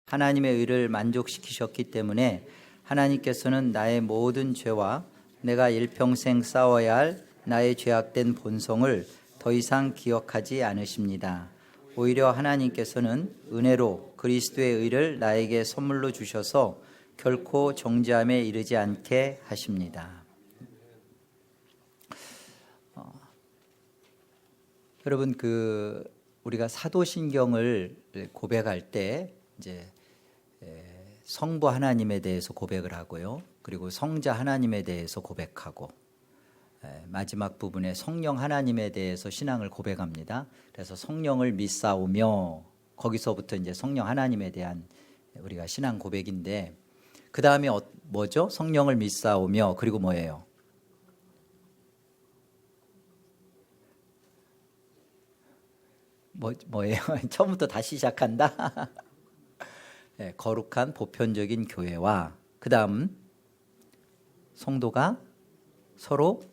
하나님의 의를 만족시키셨기 때문에 하나님께서는 나의 모든 죄와 내가 일평생 싸워야 할 나의 죄악된 본성을 더 이상 기억하지 않으십니다. 오히려 하나님께서는 은혜로 그리스도의 의를 나에게 선물로 주셔서 결코 정죄함에 이르지 않게 하십니다. 여러분, 우리가 사도신경을 고백할 때 이제 성부 하나님에 대해서 고백을 하고요, 그리고 성자 하나님에 대해서 고백하고, 마지막 부분에 성령 하나님에 대해서 신앙을 고백합니다. 그래서 성령을 믿사오며, 거기서부터 이제 성령 하나님에 대한 우리가 신앙 고백인데, 그 다음에 뭐죠? 성령을 믿사오며, 그리고 뭐예요? 뭐예요? 처음부터 다시 시작한다. 네, 거룩한 보편적인 교회와 그 다음 성도가 서로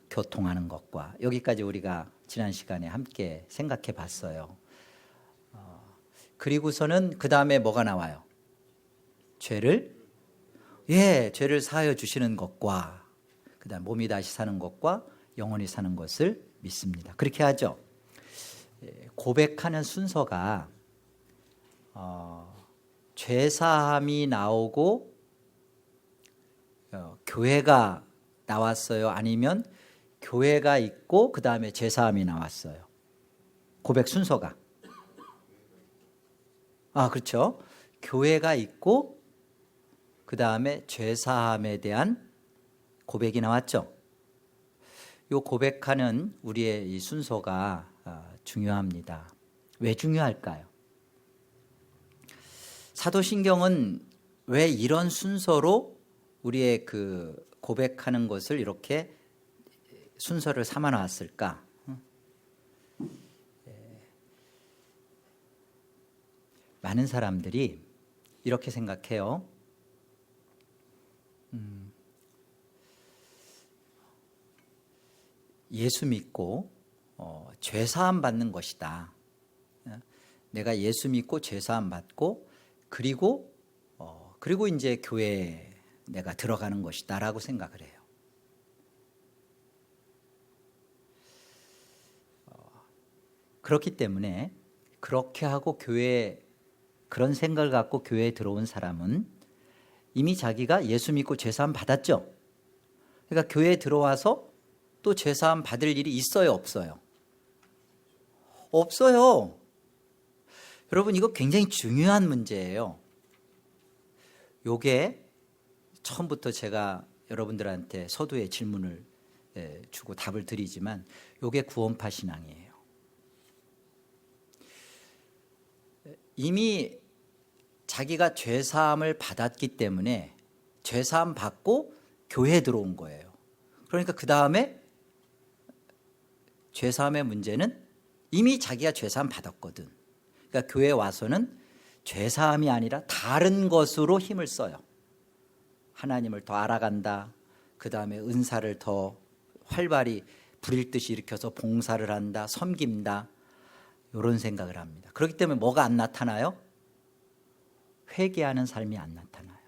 교통하는 것과, 여기까지 우리가 지난 시간에 함께 생각해 봤어요. 그리고서는 그 다음에 뭐가 나와요? 죄를 사하여 주시는 것과, 그 다음 몸이 다시 사는 것과 영원히 사는 것을 믿습니다. 그렇게 하죠. 고백하는 순서가 죄사함이 나오고 교회가 나왔어요? 아니면 교회가 있고 그 다음에 죄사함이 나왔어요? 고백 순서가. 그렇죠. 교회가 있고 그 다음에 죄사함에 대한 고백이 나왔죠. 이 고백하는 우리의 이 순서가 중요합니다. 왜 중요할까요? 사도신경은 왜 이런 순서로 우리의 고백하는 것을 이렇게 순서를 삼아 놨을까? 많은 사람들이 이렇게 생각해요. 예수 믿고 죄사함 받는 것이다. 내가 예수 믿고 죄사함 받고 그리고 이제 교회에 내가 들어가는 것이다 라고 생각을 해요. 그렇기 때문에 그렇게 하고 그런 생각을 갖고 교회에 들어온 사람은 이미 자기가 예수 믿고 죄사함 받았죠. 그러니까 교회에 들어와서 또 죄사함 받을 일이 있어요, 없어요? 없어요. 여러분, 이거 굉장히 중요한 문제예요. 요게 처음부터 제가 여러분들한테 서두에 질문을 주고 답을 드리지만, 요게 구원파 신앙이에요. 이미 자기가 죄사함을 받았기 때문에 죄사함 받고 교회에 들어온 거예요. 그러니까 그 다음에 죄사함의 문제는 이미 자기가 죄사함 받았거든. 그러니까 교회에 와서는 죄사함이 아니라 다른 것으로 힘을 써요. 하나님을 더 알아간다. 그 다음에 은사를 더 활발히 불일 듯이 일으켜서 봉사를 한다. 섬긴다. 이런 생각을 합니다. 그렇기 때문에 뭐가 안 나타나요? 회개하는 삶이 안 나타나요.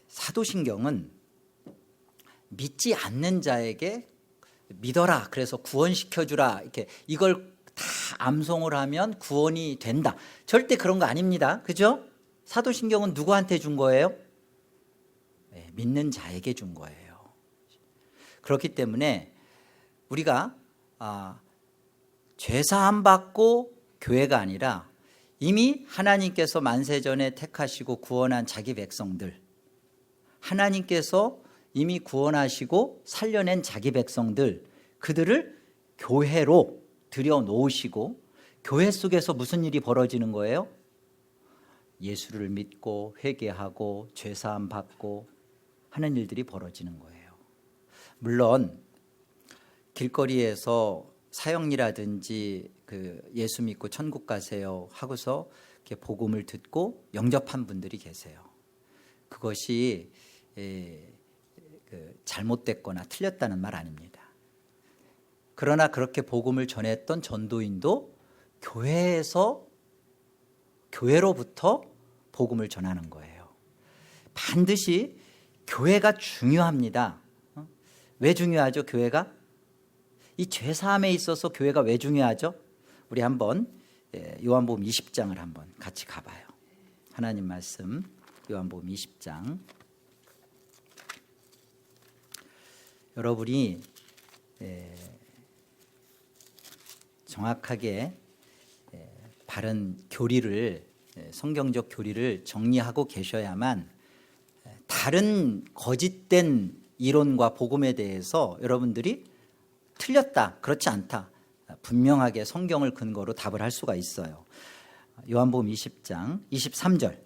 사도신경은 믿지 않는 자에게 믿어라, 그래서 구원시켜주라, 이렇게 이걸 다 암송을 하면 구원이 된다, 절대 그런 거 아닙니다. 그죠? 사도신경은 누구한테 준 거예요? 믿는 자에게 준 거예요. 그렇기 때문에 우리가 죄사함 받고 교회가 아니라 이미 하나님께서 만세전에 택하시고 구원한 자기 백성들, 하나님께서 이미 구원하시고 살려낸 자기 백성들, 그들을 교회로 들여놓으시고 교회 속에서 무슨 일이 벌어지는 거예요? 예수를 믿고 회개하고 죄사함 받고 하는 일들이 벌어지는 거예요. 물론 길거리에서 사형리라든지 예수 믿고 천국 가세요 하고서 이렇게 복음을 듣고 영접한 분들이 계세요. 그것이 잘못됐거나 틀렸다는 말 아닙니다. 그러나 그렇게 복음을 전했던 전도인도 교회로부터 복음을 전하는 거예요. 반드시 교회가 중요합니다. 왜 중요하죠? 교회가? 이 죄사함에 있어서 교회가 왜 중요하죠? 우리 한번 요한복음 20장을 한번 같이 가봐요. 하나님 말씀 요한복음 20장. 여러분이 정확하게 바른 교리를, 성경적 교리를 정리하고 계셔야만 다른 거짓된 이론과 복음에 대해서 여러분들이 틀렸다, 그렇지 않다, 분명하게 성경을 근거로 답을 할 수가 있어요. 요한복음 20장 23절.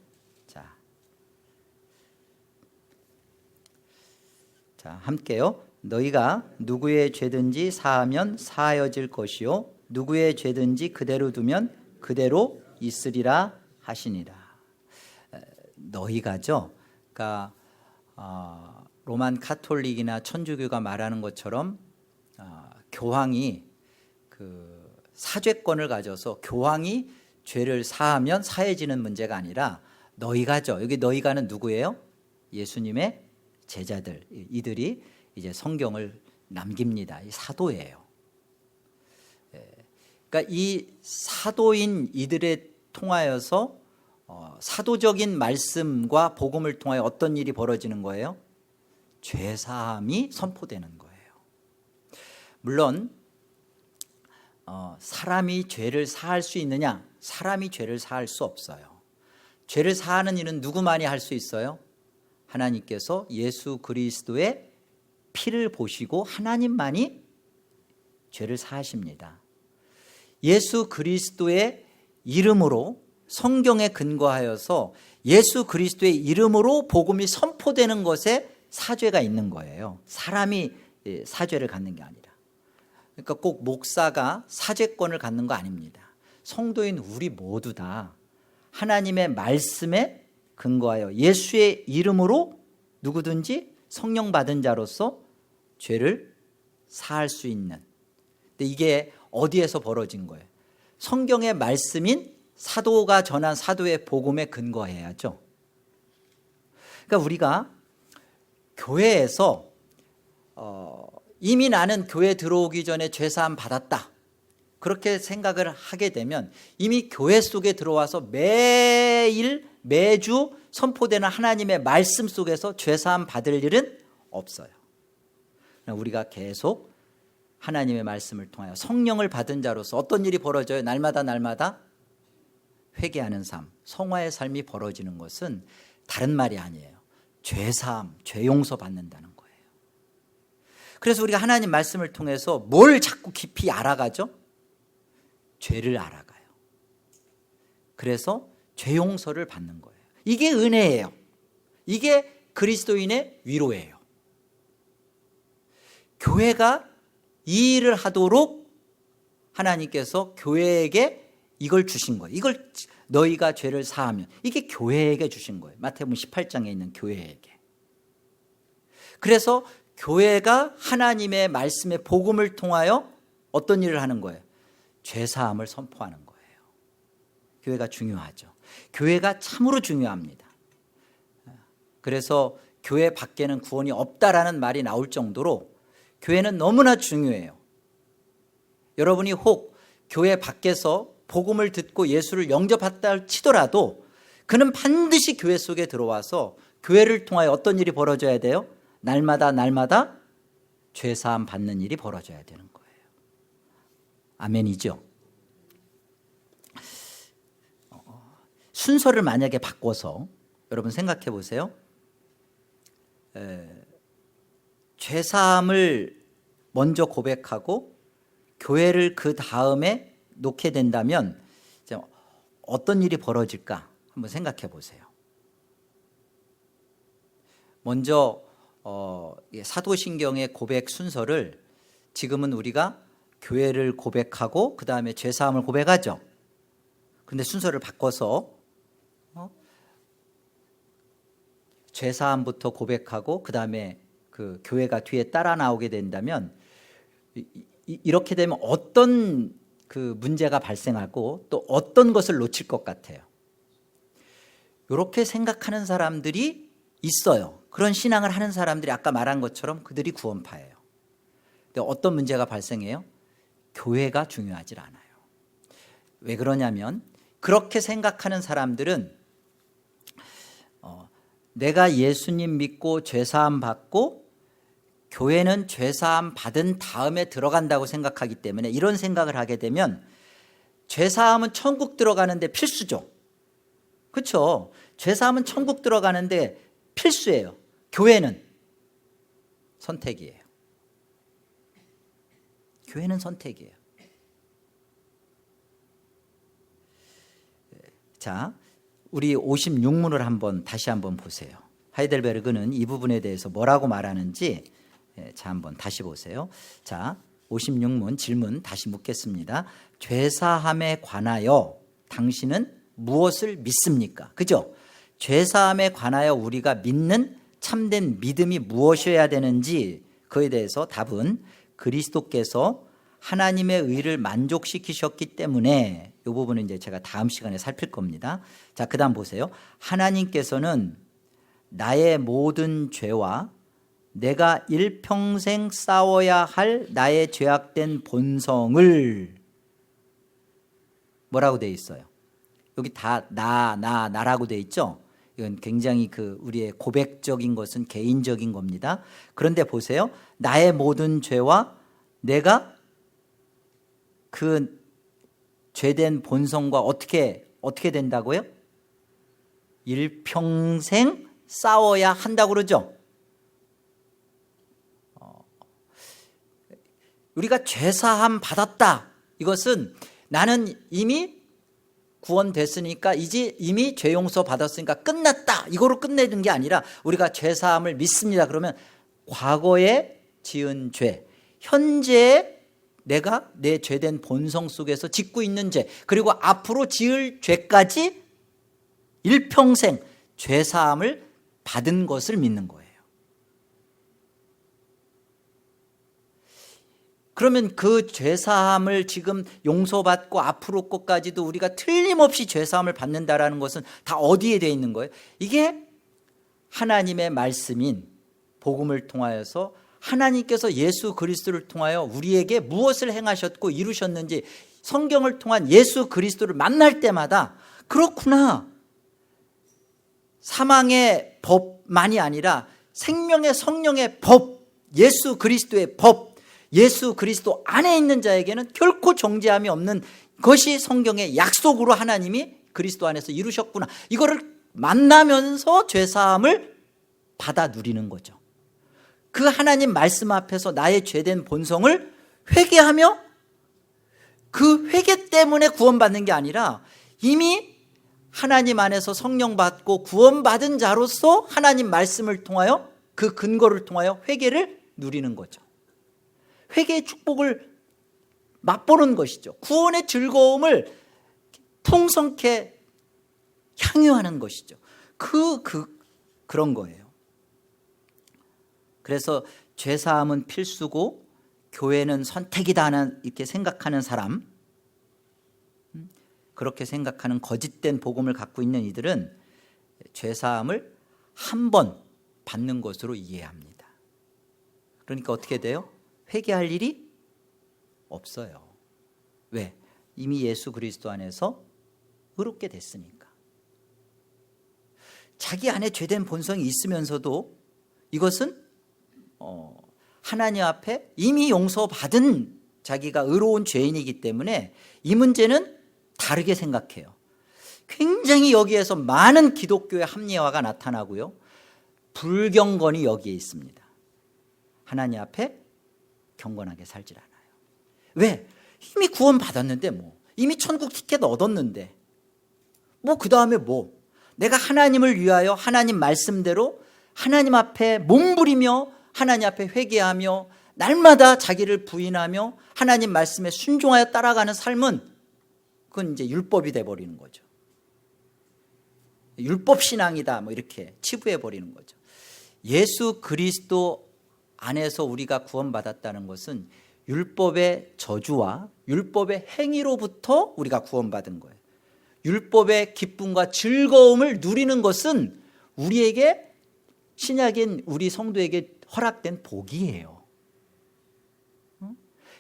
자, 함께요. 너희가 누구의 죄든지 사하면 사하여질 것이요 누구의 죄든지 그대로 두면 그대로 있으리라 하시니라. 너희가죠. 그러니까 로만 카톨릭이나 천주교가 말하는 것처럼 교황이 그 사죄권을 가져서 교황이 죄를 사하면 사해지는 문제가 아니라 너희가죠. 여기 너희가는 누구예요? 예수님의 제자들. 이들이 이제 성경을 남깁니다. 이 사도예요. 그러니까 이 사도인 이들에 통하여서 사도적인 말씀과 복음을 통하여 어떤 일이 벌어지는 거예요? 죄사함이 선포되는 거예요. 물론 사람이 죄를 사할 수 있느냐? 사람이 죄를 사할 수 없어요. 죄를 사하는 일은 누구만이 할 수 있어요? 하나님께서 예수 그리스도의 피를 보시고 하나님만이 죄를 사하십니다. 예수 그리스도의 이름으로 성경에 근거하여서 예수 그리스도의 이름으로 복음이 선포되는 것에 사죄가 있는 거예요. 사람이 사죄를 갖는 게 아니라. 그러니까 꼭 목사가 사죄권을 갖는 거 아닙니다. 성도인 우리 모두 다 하나님의 말씀에 근거하여 예수의 이름으로 누구든지 성령 받은 자로서 죄를 사할 수 있는. 근데 이게 어디에서 벌어진 거예요? 성경의 말씀인 사도가 전한 사도의 복음에 근거해야죠. 그러니까 우리가 교회에서 이미 나는 교회 들어오기 전에 죄사함 받았다, 그렇게 생각을 하게 되면 이미 교회 속에 들어와서 매주 선포되는 하나님의 말씀 속에서 죄사함 받을 일은 없어요. 우리가 계속 하나님의 말씀을 통하여 성령을 받은 자로서 어떤 일이 벌어져요? 날마다 회개하는 삶, 성화의 삶이 벌어지는 것은 다른 말이 아니에요. 죄사함, 죄용서 받는다는 거예요. 그래서 우리가 하나님 말씀을 통해서 뭘 자꾸 깊이 알아가죠? 죄를 알아가요. 그래서 죄용서를 받는 거예요. 이게 은혜예요. 이게 그리스도인의 위로예요. 교회가 이 일을 하도록 하나님께서 교회에게 이걸 주신 거예요. 이걸 너희가 죄를 사하면, 이게 교회에게 주신 거예요. 마태복음 18장에 있는 교회에게. 그래서 교회가 하나님의 말씀의 복음을 통하여 어떤 일을 하는 거예요? 죄사함을 선포하는 거예요. 교회가 중요하죠. 교회가 참으로 중요합니다. 그래서 교회 밖에는 구원이 없다라는 말이 나올 정도로 교회는 너무나 중요해요. 여러분이 혹 교회 밖에서 복음을 듣고 예수를 영접했다 치더라도 그는 반드시 교회 속에 들어와서 교회를 통하여 어떤 일이 벌어져야 돼요? 날마다 죄사함 받는 일이 벌어져야 되는 거예요. 아멘이죠? 순서를 만약에 바꿔서 여러분 생각해 보세요. 죄사함을 먼저 고백하고 교회를 그 다음에 놓게 된다면 어떤 일이 벌어질까 한번 생각해 보세요. 먼저 사도신경의 고백 순서를 지금은 우리가 교회를 고백하고 그 다음에 죄사함을 고백하죠. 그런데 순서를 바꿔서 죄사함부터 고백하고 그 다음에 그 교회가 뒤에 따라 나오게 된다면 이렇게 되면 어떤 그 문제가 발생하고 또 어떤 것을 놓칠 것 같아요. 이렇게 생각하는 사람들이 있어요. 그런 신앙을 하는 사람들이 아까 말한 것처럼 그들이 구원파예요. 근데 어떤 문제가 발생해요? 교회가 중요하지 않아요. 왜 그러냐면 그렇게 생각하는 사람들은 내가 예수님 믿고 죄사함 받고 교회는 죄사함 받은 다음에 들어간다고 생각하기 때문에 이런 생각을 하게 되면 죄사함은 천국 들어가는데 필수죠. 그렇죠? 죄사함은 천국 들어가는데 필수예요. 교회는 선택이에요. 교회는 선택이에요. 자, 우리 56문을 다시 한번 보세요. 하이델베르그는 이 부분에 대해서 뭐라고 말하는지 자, 한번 다시 보세요. 자, 56문 질문 다시 묻겠습니다. 죄사함에 관하여 당신은 무엇을 믿습니까? 그죠? 죄사함에 관하여 우리가 믿는 참된 믿음이 무엇이어야 되는지 그에 대해서 답은 그리스도께서 하나님의 의를 만족시키셨기 때문에 이 부분은 이제 제가 다음 시간에 살필 겁니다. 자, 그 다음 보세요. 하나님께서는 나의 모든 죄와 내가 일평생 싸워야 할 나의 죄악된 본성을 뭐라고 되어 있어요? 여기 다 나라고 되어 있죠? 이건 굉장히 우리의 고백적인 것은 개인적인 겁니다. 그런데 보세요. 나의 모든 죄와 내가 그 죄된 본성과 어떻게 된다고요? 일평생 싸워야 한다고 그러죠. 우리가 죄사함 받았다. 이것은 나는 이미 구원됐으니까 이제 이미 죄 용서 받았으니까 끝났다. 이거로 끝내는 게 아니라 우리가 죄사함을 믿습니다. 그러면 과거에 지은 죄, 현재 내가 내 죄된 본성 속에서 짓고 있는 죄, 그리고 앞으로 지을 죄까지 일평생 죄사함을 받은 것을 믿는 거예요. 그러면 그 죄사함을 지금 용서받고 앞으로 것까지도 우리가 틀림없이 죄사함을 받는다라는 것은 다 어디에 되어 있는 거예요? 이게 하나님의 말씀인 복음을 통하여서 하나님께서 예수 그리스도를 통하여 우리에게 무엇을 행하셨고 이루셨는지 성경을 통한 예수 그리스도를 만날 때마다 그렇구나. 사망의 법만이 아니라 생명의 성령의 법, 예수 그리스도의 법, 예수 그리스도 안에 있는 자에게는 결코 정죄함이 없는 것이 성경의 약속으로 하나님이 그리스도 안에서 이루셨구나. 이거를 만나면서 죄사함을 받아 누리는 거죠. 그 하나님 말씀 앞에서 나의 죄된 본성을 회개하며 그 회개 때문에 구원받는 게 아니라 이미 하나님 안에서 성령 받고 구원받은 자로서 하나님 말씀을 통하여 그 근거를 통하여 회개를 누리는 거죠. 회개의 축복을 맛보는 것이죠. 구원의 즐거움을 풍성케 향유하는 것이죠. 그런 거예요. 그래서 죄사함은 필수고 교회는 선택이다 이렇게 생각하는 사람, 그렇게 생각하는 거짓된 복음을 갖고 있는 이들은 죄사함을 한 번 받는 것으로 이해합니다. 그러니까 어떻게 돼요? 회개할 일이 없어요. 왜? 이미 예수 그리스도 안에서 의롭게 됐으니까. 자기 안에 죄된 본성이 있으면서도 이것은 하나님 앞에 이미 용서받은 자기가 의로운 죄인이기 때문에 이 문제는 다르게 생각해요. 굉장히 여기에서 많은 기독교의 합리화가 나타나고요. 불경건이 여기에 있습니다. 하나님 앞에 경건하게 살질 않아요. 왜? 이미 구원받았는데 이미 천국 티켓 얻었는데 그 다음에 내가 하나님을 위하여 하나님 말씀대로 하나님 앞에 몸부리며 하나님 앞에 회개하며 날마다 자기를 부인하며 하나님 말씀에 순종하여 따라가는 삶은 그건 이제 율법이 돼버리는 거죠. 율법 신앙이다 이렇게 치부해버리는 거죠. 예수 그리스도 안에서 우리가 구원받았다는 것은 율법의 저주와 율법의 행위로부터 우리가 구원받은 거예요. 율법의 기쁨과 즐거움을 누리는 것은 우리에게, 신약인 우리 성도에게 허락된 복이에요.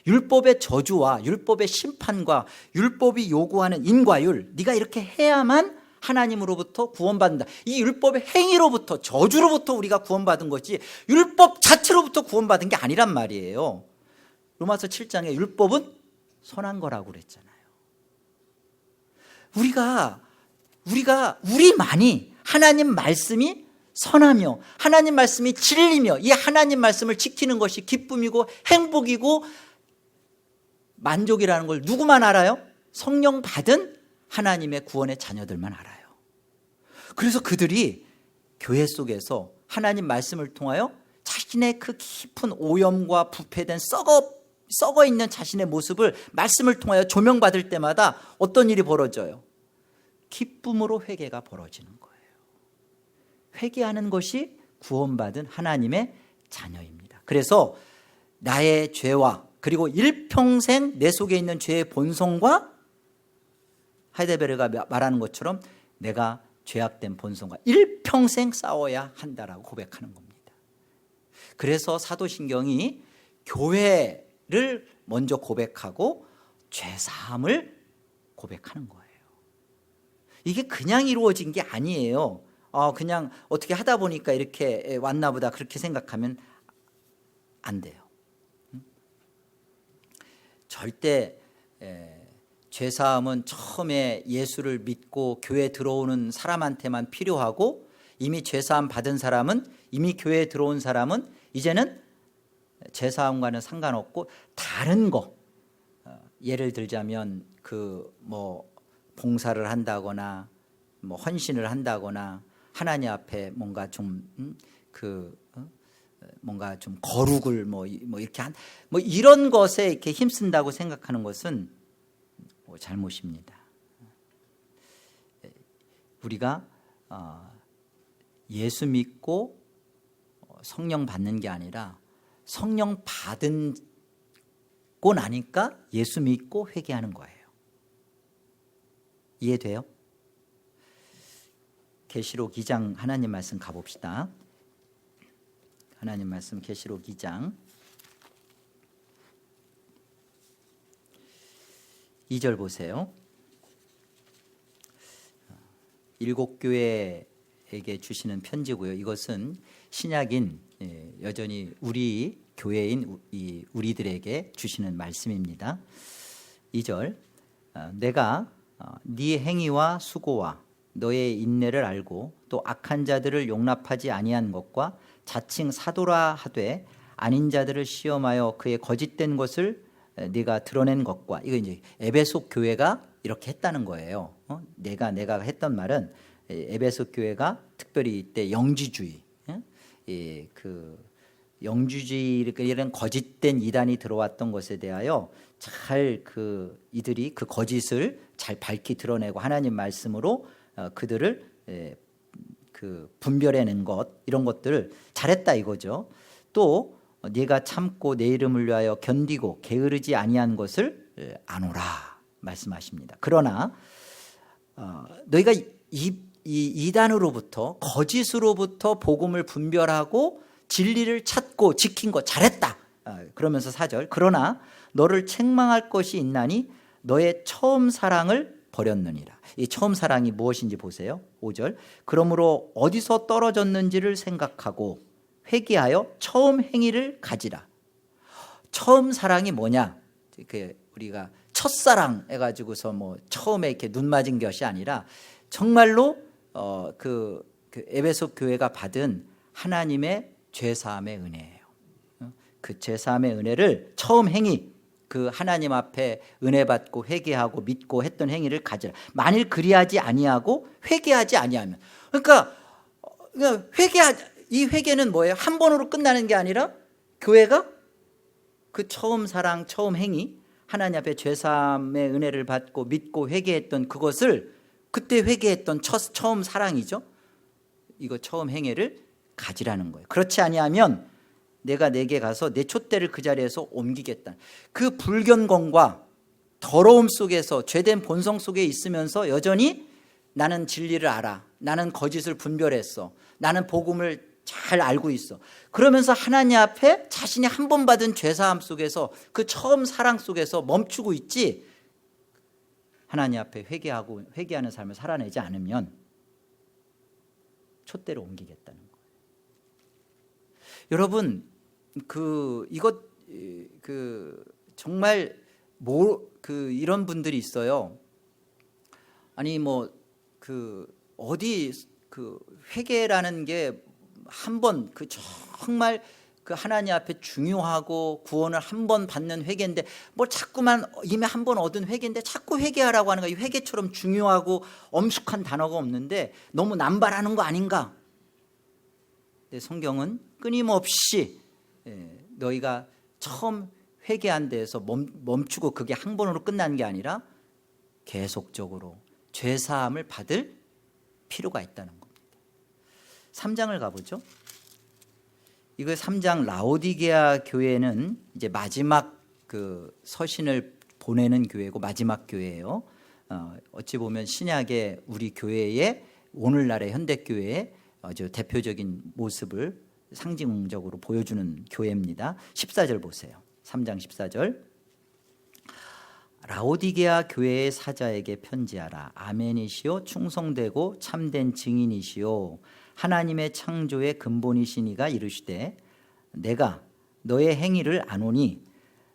율법의 저주와 율법의 심판과 율법이 요구하는 인과율, 네가 이렇게 해야만 하나님으로부터 구원받는다. 이 율법의 행위로부터, 저주로부터 우리가 구원받은 거지 율법 자체로부터 구원받은 게 아니란 말이에요. 로마서 7장에 율법은 선한 거라고 그랬잖아요. 우리만이 하나님 말씀이 선하며 하나님 말씀이 진리며 이 하나님 말씀을 지키는 것이 기쁨이고 행복이고 만족이라는 걸 누구만 알아요? 성령 받은 하나님의 구원의 자녀들만 알아요. 그래서 그들이 교회 속에서 하나님 말씀을 통하여 자신의 그 깊은 오염과 부패된 썩어 있는 자신의 모습을 말씀을 통하여 조명받을 때마다 어떤 일이 벌어져요? 기쁨으로 회개가 벌어지는 거예요. 회개하는 것이 구원받은 하나님의 자녀입니다. 그래서 나의 죄와 그리고 일평생 내 속에 있는 죄의 본성과 하이데베르가 말하는 것처럼 내가 죄악된 본성과 일평생 싸워야 한다라고 고백하는 겁니다. 그래서 사도신경이 교회를 먼저 고백하고 죄사함을 고백하는 거예요. 이게 그냥 이루어진 게 아니에요. 그냥 어떻게 하다 보니까 이렇게 왔나 보다 그렇게 생각하면 안 돼요. 절대 죄사함은 처음에 예수를 믿고 교회에 들어오는 사람한테만 필요하고 이미 죄사함 받은 사람은, 이미 교회에 들어온 사람은 이제는 죄사함과는 상관없고 다른 거, 예를 들자면 봉사를 한다거나 헌신을 한다거나 하나님 앞에 뭔가 좀 거룩을 이렇게 이런 것에 이렇게 힘쓴다고 생각하는 것은 잘못입니다. 우리가 예수 믿고 성령 받는 게 아니라 성령 받고 나니까 예수 믿고 회개하는 거예요. 이해돼요? 계시록 2장 하나님 말씀 가봅시다. 하나님 말씀 계시록 2장 2절 보세요. 7 교회에게 주시는 편지고요. 이것은 신약인 여전히 우리 교회인 우리들에게 주시는 말씀입니다. 2절 내가 네 행위와 수고와 너의 인내를 알고 또 악한 자들을 용납하지 아니한 것과 자칭 사도라 하되 아닌 자들을 시험하여 그의 거짓된 것을 네가 드러낸 것과, 이거 이제 에베소 교회가 이렇게 했다는 거예요. 내가 했던 말은 에베소 교회가 특별히 이때 영지주의, 그 영주주의 이런 거짓된 이단이 들어왔던 것에 대하여 잘 이들이 그 거짓을 잘 밝히 드러내고 하나님 말씀으로 그들을 분별해낸 것, 이런 것들을 잘했다 이거죠. 또 네가 참고 내 이름을 위하여 견디고 게으르지 아니한 것을 아노라 말씀하십니다. 그러나 너희가 이단으로부터 거짓으로부터 복음을 분별하고 진리를 찾고 지킨 거 잘했다. 그러면서 4절 그러나 너를 책망할 것이 있나니 너의 처음 사랑을 버렸느니라. 이 처음 사랑이 무엇인지 보세요. 5절 그러므로 어디서 떨어졌는지를 생각하고 회개하여 처음 행위를 가지라. 처음 사랑이 뭐냐? 우리가 첫사랑 해가지고서 처음에 이렇게 눈 맞은 것이 아니라 정말로 그 에베소 교회가 받은 하나님의 죄사함의 은혜예요. 그 죄사함의 은혜를 처음 행위, 그 하나님 앞에 은혜 받고 회개하고 믿고 했던 행위를 가지라. 만일 그리하지 아니하고 회개하지 아니하면, 그러니까 이 회개는 뭐예요? 한 번으로 끝나는 게 아니라 교회가 그 처음 사랑, 처음 행위, 하나님 앞에 죄사함의 은혜를 받고 믿고 회개했던 그것을, 그때 회개했던 처음 사랑이죠. 이거 처음 행위를 가지라는 거예요. 그렇지 아니하면 내가 내게 가서 내 촛대를 그 자리에서 옮기겠다. 그 불견공과 더러움 속에서 죄된 본성 속에 있으면서 여전히 나는 진리를 알아, 나는 거짓을 분별했어, 나는 복음을 잘 알고 있어. 그러면서 하나님 앞에 자신이 한 번 받은 죄사함 속에서 그 처음 사랑 속에서 멈추고 있지, 하나님 앞에 회개하는 삶을 살아내지 않으면 촛대를 옮기겠다는 거예요. 여러분, 정말 이런 분들이 있어요. 아니 회개라는 게 한 번 정말 하나님 앞에 중요하고 구원을 한 번 받는 회개인데 자꾸만 이미 한 번 얻은 회개인데 자꾸 회개하라고 하는 거야. 이 회개처럼 중요하고 엄숙한 단어가 없는데 너무 남발하는 거 아닌가? 근데 성경은 끊임없이 너희가 처음 회개한 데에서 멈추고 그게 한 번으로 끝난 게 아니라 계속적으로 죄사함을 받을 필요가 있다는 겁니다. 3장을 가보죠. 이거 3장 라오디게아 교회는 이제 마지막 서신을 보내는 교회고 마지막 교회예요. 어찌 보면 신약의 우리 교회의 오늘날의 현대교회의 아주 대표적인 모습을 상징적으로 보여주는 교회입니다. 14절 보세요. 3장 14절. 라오디게아 교회의 사자에게 편지하라. 아멘이시오, 충성되고 참된 증인이시오, 하나님의 창조의 근본이시니가 이르시되 내가 너의 행위를 아노니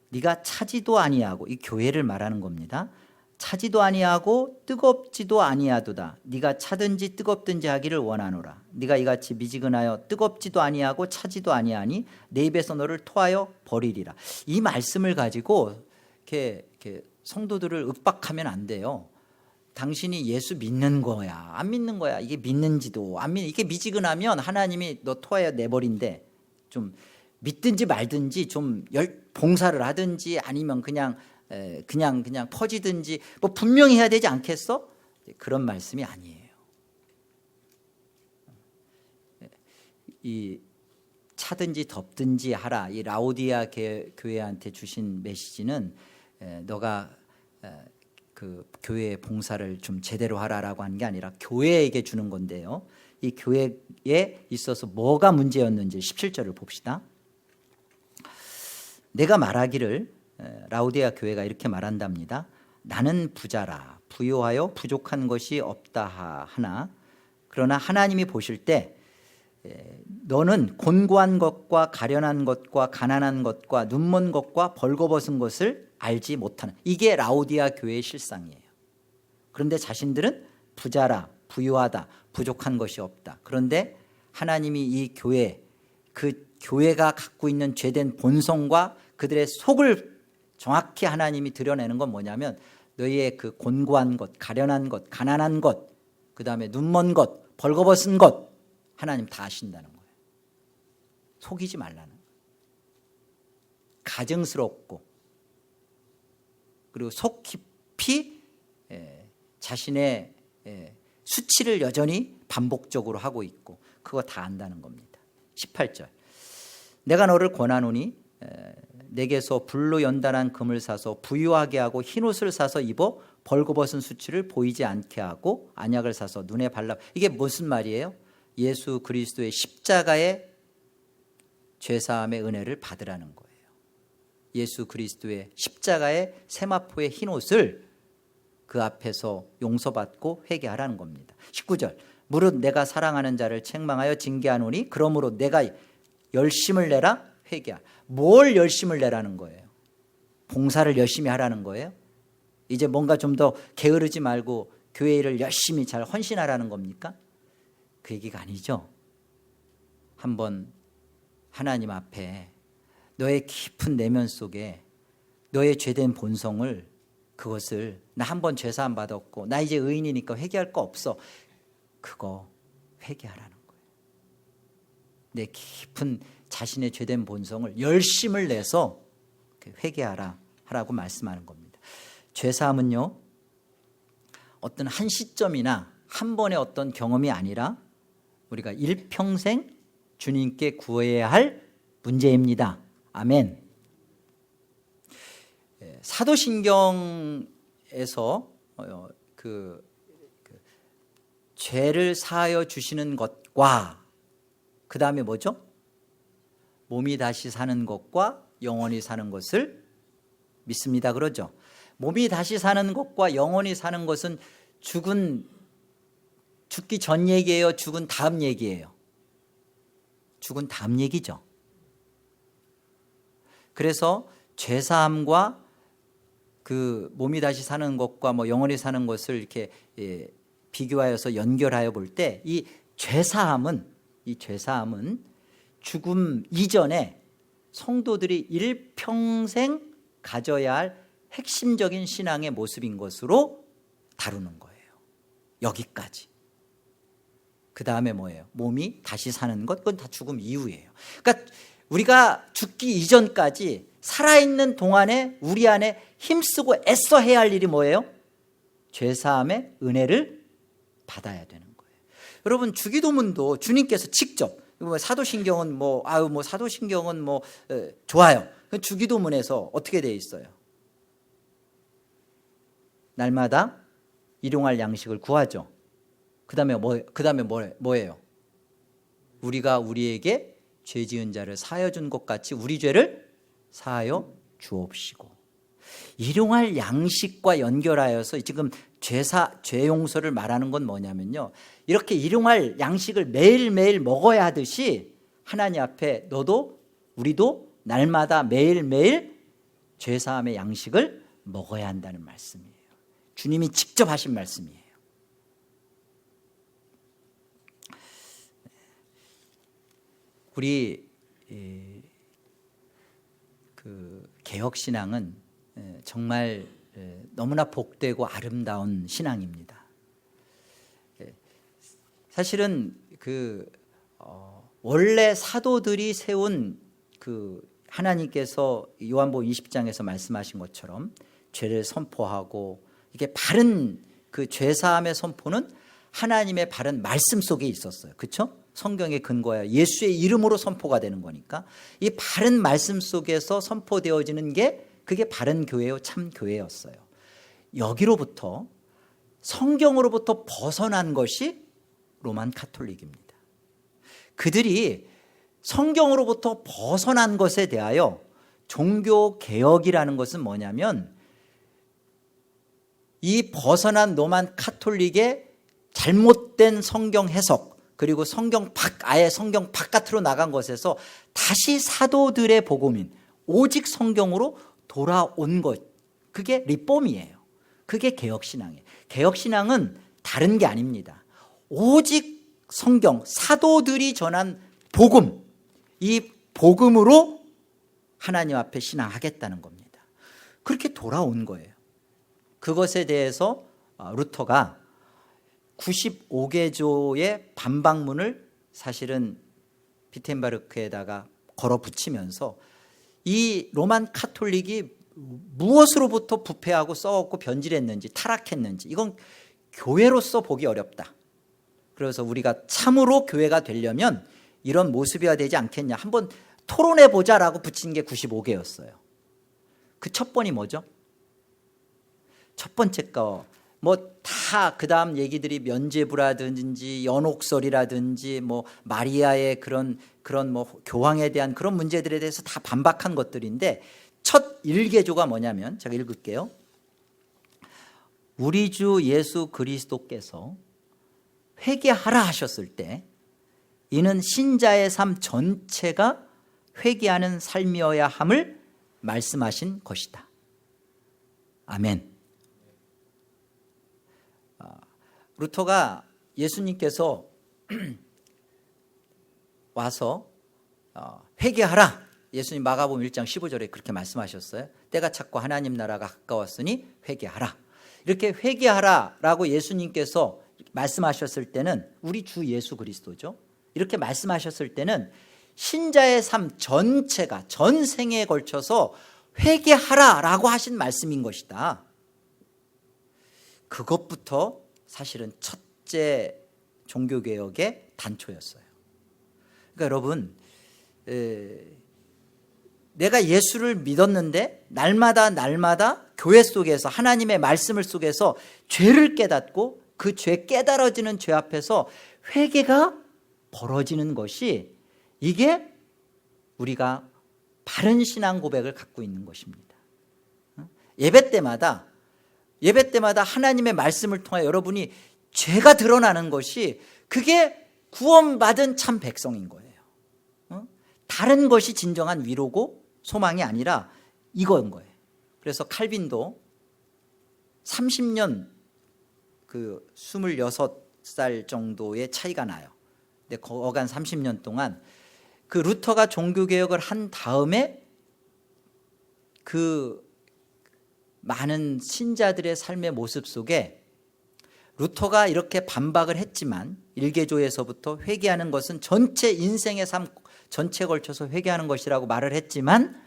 네가 차지도 아니하고, 이 교회를 말하는 겁니다. 차지도 아니하고 뜨겁지도 아니하도다. 네가 차든지 뜨겁든지 하기를 원하노라. 네가 이같이 미지근하여 뜨겁지도 아니하고 차지도 아니하니 내 입에서 너를 토하여 버리리라. 이 말씀을 가지고 이렇게 성도들을 윽박하면 안 돼요. 당신이 예수 믿는 거야, 안 믿는 거야, 이게 믿는지도 안 믿는, 이게 미지근하면 하나님이 너 토하여 내버린대. 좀 믿든지 말든지 좀 봉사를 하든지 아니면 그냥 퍼지든지 분명히 해야 되지 않겠어? 그런 말씀이 아니에요. 이 차든지 덥든지 하라, 이 라오디아 교회한테 주신 메시지는 너가 교회의 봉사를 좀 제대로 하라라고 하는 게 아니라 교회에게 주는 건데요. 이 교회에 있어서 뭐가 문제였는지 17절을 봅시다. 내가 말하기를, 라오디아 교회가 이렇게 말한답니다. 나는 부자라, 부요하여 부족한 것이 없다 하나 그러나 하나님이 보실 때 너는 곤고한 것과 가련한 것과 가난한 것과 눈먼 것과 벌거벗은 것을 알지 못하는, 이게 라오디아 교회의 실상이에요. 그런데 자신들은 부자라, 부유하다, 부족한 것이 없다. 그런데 하나님이 이 교회, 그 교회가 갖고 있는 죄된 본성과 그들의 속을 정확히 하나님이 드러내는 건 뭐냐면 너희의 그 곤고한 것, 가련한 것, 가난한 것, 그 다음에 눈먼 것, 벌거벗은 것, 하나님 다 아신다는 거예요. 속이지 말라는 거예요. 가증스럽고 그리고 속 깊이 자신의 수치를 여전히 반복적으로 하고 있고 그거 다 안다는 겁니다. 18절. 내가 너를 권하노니 내게서 불로 연단한 금을 사서 부유하게 하고 흰옷을 사서 입어 벌거벗은 수치를 보이지 않게 하고 안약을 사서 눈에 발라. 이게 무슨 말이에요? 예수 그리스도의 십자가의 죄사함의 은혜를 받으라는 거예요. 예수 그리스도의 십자가의 세마포의 흰옷을 그 앞에서 용서받고 회개하라는 겁니다. 19절. 무릇 내가 사랑하는 자를 책망하여 징계하노니 그러므로 내가 열심을 내라 회개하라. 뭘 열심을 내라는 거예요? 봉사를 열심히 하라는 거예요? 이제 뭔가 좀 더 게으르지 말고 교회 일을 열심히 잘 헌신하라는 겁니까? 그 얘기가 아니죠. 한번 하나님 앞에 너의 깊은 내면 속에 너의 죄된 본성을, 그것을 나 한 번 죄사함 받았고 나 이제 의인이니까 회개할 거 없어, 그거 회개하라는 거예요. 내 깊은 자신의 죄된 본성을 열심을 내서 회개하라고 말씀하는 겁니다. 죄사함은요 어떤 한 시점이나 한 번의 어떤 경험이 아니라 우리가 일평생 주님께 구해야 할 문제입니다. 아멘. 사도신경에서 죄를 사하여 주시는 것과 그 다음에 뭐죠? 몸이 다시 사는 것과 영원히 사는 것을 믿습니다. 그러죠. 몸이 다시 사는 것과 영원히 사는 것은 죽기 전 얘기예요? 죽은 다음 얘기예요? 죽은 다음 얘기죠. 그래서 죄사함과 그 몸이 다시 사는 것과 뭐 영원히 사는 것을 이렇게 비교하여서 연결하여 볼 때 이 죄사함은 죽음 이전에 성도들이 일평생 가져야 할 핵심적인 신앙의 모습인 것으로 다루는 거예요. 여기까지. 그 다음에 뭐예요? 몸이 다시 사는 것, 그건 다 죽음 이후예요. 그러니까 우리가 죽기 이전까지 살아있는 동안에 우리 안에 힘쓰고 애써 해야 할 일이 뭐예요? 죄사함의 은혜를 받아야 되는 거예요. 여러분, 주기도문도 주님께서 직접, 사도신경은 사도신경은 좋아요. 주기도문에서 어떻게 되어 있어요? 날마다 일용할 양식을 구하죠. 그 다음에 뭐예요? 우리가 우리에게 죄 지은 자를 사하여 준 것 같이 우리 죄를 사하여 주옵시고. 일용할 양식과 연결하여서 지금 죄 용서를 말하는 건 뭐냐면요, 이렇게 일용할 양식을 매일매일 먹어야 하듯이 하나님 앞에 너도 우리도 날마다 매일매일 죄사함의 양식을 먹어야 한다는 말씀이에요. 주님이 직접 하신 말씀이에요. 우리 개혁신앙은 정말 너무나 복되고 아름다운 신앙입니다. 사실은 원래 사도들이 세운 하나님께서 요한복음 20장에서 말씀하신 것처럼 죄를 선포하고 이게 바른 죄사함의 선포는 하나님의 바른 말씀 속에 있었어요. 그렇죠? 성경의 근거야 예수의 이름으로 선포가 되는 거니까 이 바른 말씀 속에서 선포되어지는 게 그게 바른 교회요, 참 교회였어요. 여기로부터 성경으로부터 벗어난 것이 로만 카톨릭입니다. 그들이 성경으로부터 벗어난 것에 대하여 종교 개혁이라는 것은 뭐냐면 이 벗어난 로만 카톨릭의 잘못된 성경 해석, 그리고 아예 성경 바깥으로 나간 것에서 다시 사도들의 복음인 오직 성경으로 돌아온 것, 그게 리폼이에요. 그게 개혁신앙이에요. 개혁신앙은 다른 게 아닙니다. 오직 성경, 사도들이 전한 복음, 이 복음으로 하나님 앞에 신앙하겠다는 겁니다. 그렇게 돌아온 거예요. 그것에 대해서 루터가 95개조의 반박문을 사실은 비텐바르크에다가 걸어 붙이면서 이 로만 카톨릭이 무엇으로부터 부패하고 썩었고 변질했는지, 타락했는지, 이건 교회로서 보기 어렵다. 그래서 우리가 참으로 교회가 되려면 이런 모습이어야 되지 않겠냐, 한번 토론해 보자라고 붙인 게 95개였어요. 그 첫 번이 뭐죠? 첫 번째 거 다 그 다음 얘기들이 면죄부라든지 연옥설이라든지 마리아의 그런 교황에 대한 그런 문제들에 대해서 다 반박한 것들인데, 첫 1개조가 뭐냐면 제가 읽을게요. 우리 주 예수 그리스도께서 회개하라 하셨을 때 이는 신자의 삶 전체가 회개하는 삶이어야 함을 말씀하신 것이다. 아멘. 루터가 예수님께서 와서 회개하라, 예수님 마가복음 1장 15절에 그렇게 말씀하셨어요. 때가 찼고 하나님 나라가 가까웠으니 회개하라. 이렇게 회개하라라고 예수님께서 말씀하셨을 때는, 우리 주 예수 그리스도죠, 이렇게 말씀하셨을 때는 신자의 삶 전체가 전생에 걸쳐서 회개하라라고 하신 말씀인 것이다. 그것부터 사실은 첫째 종교개혁의 단초였어요. 그러니까 여러분, 내가 예수를 믿었는데 날마다 교회 속에서 하나님의 말씀을 속에서 죄를 깨닫고 그 죄 깨달아지는 죄 앞에서 회개가 벌어지는 것이, 이게 우리가 바른 신앙 고백을 갖고 있는 것입니다. 예배 때마다 하나님의 말씀을 통해 여러분이 죄가 드러나는 것이, 그게 구원받은 참 백성인 거예요. 다른 것이 진정한 위로고 소망이 아니라 이거인 거예요. 그래서 칼빈도 30년, 26살 정도의 차이가 나요. 근데 거간 30년 동안 그 루터가 종교개혁을 한 다음에 그 많은 신자들의 삶의 모습 속에 루터가 이렇게 반박을 했지만, 일개조에서부터 회개하는 것은 전체 인생의 삶 전체에 걸쳐서 회개하는 것이라고 말을 했지만,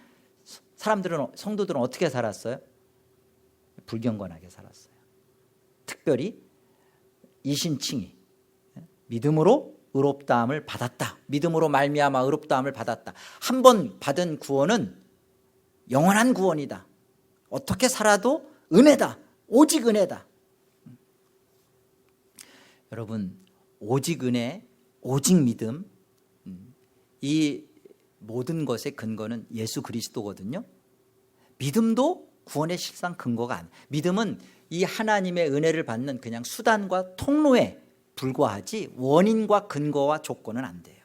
성도들은 어떻게 살았어요? 불경건하게 살았어요. 특별히 이신칭의 믿음으로 의롭다함을 받았다, 믿음으로 말미암아 의롭다함을 받았다, 한 번 받은 구원은 영원한 구원이다, 어떻게 살아도 은혜다, 오직 은혜다. 여러분, 오직 은혜, 오직 믿음, 이 모든 것의 근거는 예수 그리스도거든요. 믿음도 구원의 실상 근거가 아니에요. 믿음은 이 하나님의 은혜를 받는 그냥 수단과 통로에 불과하지 원인과 근거와 조건은 안 돼요.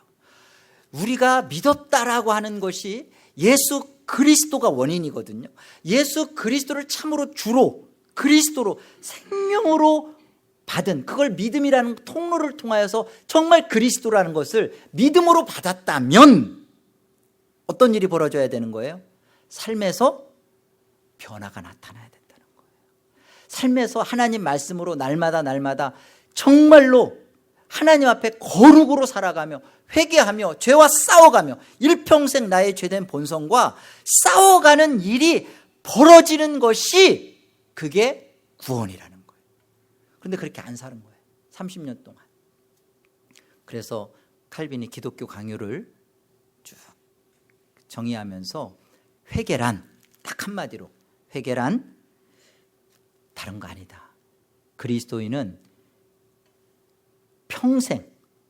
우리가 믿었다라고 하는 것이 예수 그리스도가 원인이거든요. 예수 그리스도를 참으로 주로, 그리스도로, 생명으로 받은, 그걸 믿음이라는 통로를 통하여서 정말 그리스도라는 것을 믿음으로 받았다면 어떤 일이 벌어져야 되는 거예요? 삶에서 변화가 나타나야 된다는 거예요. 삶에서 하나님 말씀으로 날마다 정말로 하나님 앞에 거룩으로 살아가며 회개하며 죄와 싸워가며 일평생 나의 죄된 본성과 싸워가는 일이 벌어지는 것이, 그게 구원이라는 거예요. 그런데 그렇게 안 사는 거예요, 30년 동안. 그래서 칼빈이 기독교 강요를 쭉 정의하면서 회개란, 딱 한마디로 회개란 다른 거 아니다. 그리스도인은 평생,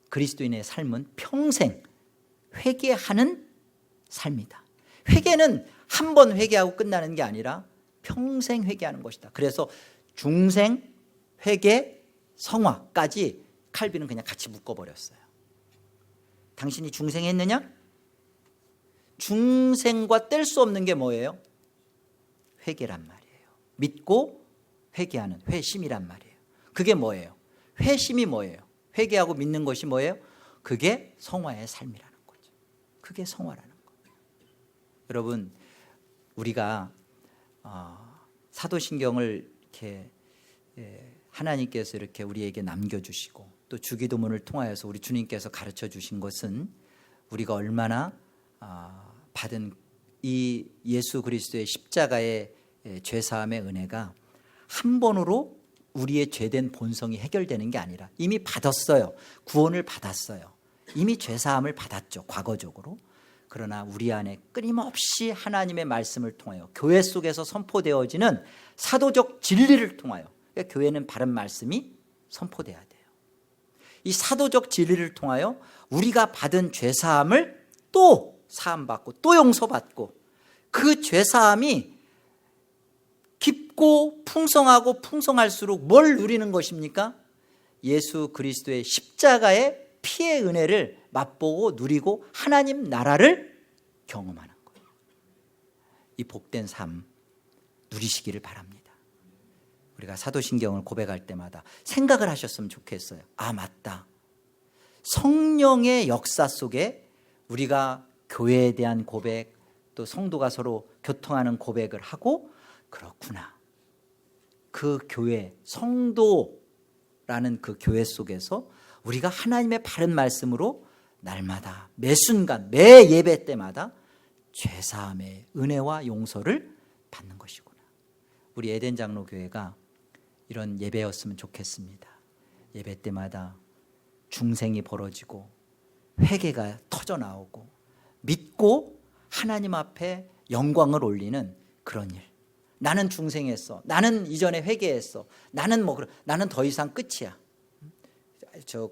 그리스도인의 삶은 평생 회개하는 삶이다. 회개는 한 번 회개하고 끝나는 게 아니라 평생 회개하는 것이다. 그래서 중생, 회개, 성화까지 칼빈은 그냥 같이 묶어버렸어요. 당신이 중생했느냐? 중생과 뗄 수 없는 게 뭐예요? 회개란 말이에요. 믿고 회개하는 회심이란 말이에요. 그게 뭐예요? 회심이 뭐예요? 회개하고 믿는 것이 뭐예요? 그게 성화의 삶이라는 거죠. 그게 성화라는 거예요. 여러분, 우리가 사도신경을 이렇게 하나님께서 이렇게 우리에게 남겨주시고 또 주기도문을 통하여서 우리 주님께서 가르쳐 주신 것은, 우리가 얼마나 받은 이 예수 그리스도의 십자가의 죄사함의 은혜가 한 번으로 우리의 죄된 본성이 해결되는 게 아니라 이미 받았어요. 구원을 받았어요. 이미 죄사함을 받았죠, 과거적으로. 그러나 우리 안에 끊임없이 하나님의 말씀을 통하여 교회 속에서 선포되어지는 사도적 진리를 통하여, 그러니까 교회는 바른 말씀이 선포돼야 돼요. 이 사도적 진리를 통하여 우리가 받은 죄사함을 또 사함받고 또 용서받고, 그 죄사함이 깊고 풍성하고 풍성할수록 뭘 누리는 것입니까? 예수 그리스도의 십자가의 피의 은혜를 맛보고 누리고 하나님 나라를 경험하는 거예요. 이 복된 삶 누리시기를 바랍니다. 우리가 사도신경을 고백할 때마다 생각을 하셨으면 좋겠어요. 아, 맞다. 성령의 역사 속에 우리가 교회에 대한 고백, 또 성도가 서로 교통하는 고백을 하고, 그렇구나, 그 교회, 성도라는 그 교회 속에서 우리가 하나님의 바른 말씀으로 날마다, 매 순간, 매 예배 때마다 죄사함의 은혜와 용서를 받는 것이구나. 우리 에덴 장로 교회가 이런 예배였으면 좋겠습니다. 예배 때마다 중생이 벌어지고 회개가 터져 나오고 믿고 하나님 앞에 영광을 올리는 그런 일. 나는 중생했어. 나는 이전에 회개했어. 나는 더 이상 끝이야. 저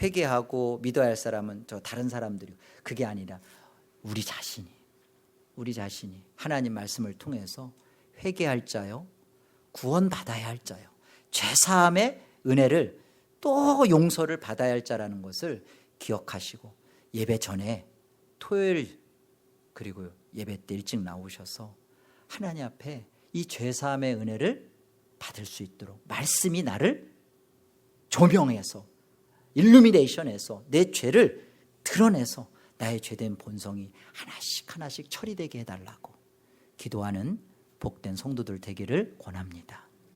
회개하고 믿어야 할 사람은 저 다른 사람들이, 그게 아니라 우리 자신이 하나님 말씀을 통해서 회개할 자요, 구원받아야 할 자요, 죄사함의 은혜를 또 용서를 받아야 할 자라는 것을 기억하시고, 예배 전에 토요일 그리고 예배 때 일찍 나오셔서 하나님 앞에 이 죄사함의 은혜를 받을 수 있도록 말씀이 나를 조명해서, 일루미네이션해서 내 죄를 드러내서 나의 죄된 본성이 하나씩 처리되게 해달라고 기도하는 복된 성도들 되기를 권합니다.